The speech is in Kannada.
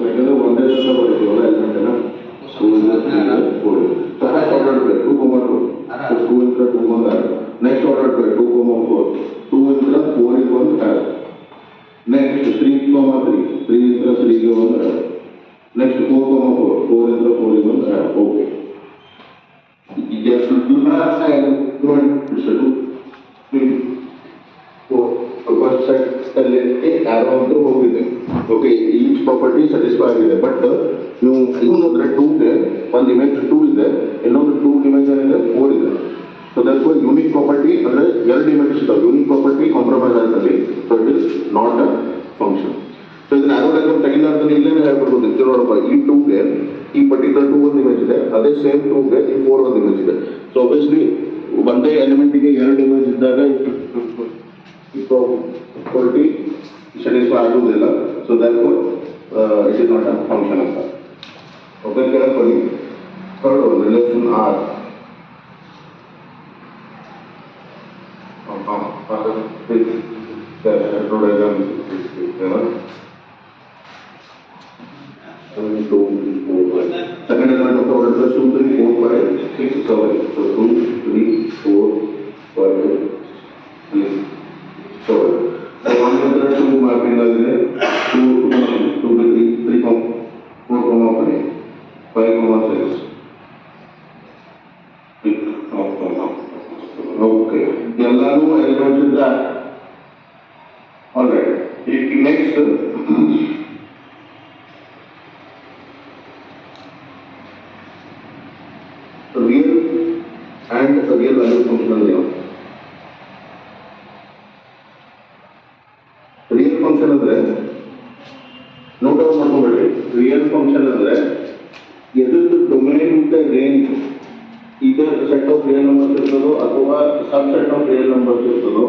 ಯಾಕಂದ್ರೆ ಒಂದೇ ವರ್ಷ ಬರ್ತೀವಲ್ಲ element next order 2, 4. 2 is the 4 is 1 add. Next 3, 3. 3 is the 3 is 1 add. Next 4, 4. 4 is the 4 is 1 add. Okay. Just do not add 1, 2, 3, 4. First set arrow to ಹೋಗಿದೆ. Okay, each property satisfy ಆಗಿದೆ. But ನೀವು ಇನ್ನೊಂದು 2 ಗೆ ಒಂದು ಇಮೇಜ್ 2 ಇದೆ, ಇನ್ನೊಂದು 2 ಇಮೇಜ್ ಏನಿದೆ 4 ಇದೆ. So that's why unique property ಅಂದ್ರೆ ಎರಡು ಇಮೇಜಸ್ ಇದಾವೆ. ಯೂನಿಕ್ ಪ್ರಾಪರ್ಟಿ ಕಾಂಪ್ರಮೈಸ್ ಆಗ್ತದೆ. So it is not a function. So ಇದನ್ನ ಆರೋ ಡಯಾಗ್ರಾಮ್ ತೆಗಿಲಾರ್ದು ಇಲ್ಲೇನೆ ಹೇಳ್ಬಿಡ್ಬೋದು. ಇದು ನೋಡಪ್ಪ, ಈ 2 ಗೆ ಈ ಪರ್ಟಿಕ್ಯುಲರ್ 2 ಒಂದು ಇಮೇಜ್ ಇದೆ, ಅದೇ ಸೇಮ್ 2 ಗೆ ಈ 4 ಒಂದು ಇಮೇಜ್ ಇದೆ. ಸೊ ಆಬ್ವಿಯಸ್ಲಿ ಒಂದೇ ಎಲಿಮೆಂಟ್ ಗೆ ಎರಡು ಇಮೇಜ್ ಇದ್ದಾಗ ಈ ಪ್ರಾಪರ್ಟಿ ಸ್ಯಾಟಿಸ್ಫೈ ಆಗುವುದಿಲ್ಲ. So therefore it is not a function ಅಂತ. ಓಕೆ, ಕೇಳ್ಕೊಳ್ಳಿ. Third one, relation R. Second element of the order plus 2, 3, 4, 5, 6, 7. So 2, 3, 4, 5, 6, 7. So 1 is 2 mapping agade 2 to 3, 3, 4, 5, 6. Okay. ಎಲ್ಲಾನು ಎಲಿಮೆಂಟ್ಸ್ ಇದ್ದ. ಆಲ್ರೈಟ್, ಈಗ next real and real value function ಅಂದ್ರೆ ರಿಯಲ್ ಫಂಕ್ಷನ್ ಅಂದ್ರೆ ನೋಟ್ ಔಟ್ ಮಾಡ್ಕೊಂಡ್ಬಿಡ್ರಿ. ರಿಯಲ್ ಫಂಕ್ಷನ್ ಅಂದ್ರೆ ಎದ್ರದ್ದು ಡೊಮೇನ್ ರೇಂಜ್ ಇದು ಸೆಟ್ ಆಫ್ ರಿಯಲ್ ನಂಬರ್ಸ್ ಇರ್ತದೋ ಅಥವಾ ಸಬ್ ಸೆಟ್ ಆಫ್ ರಿಯಲ್ ನಂಬರ್ಸ್ ಇರ್ತದೋ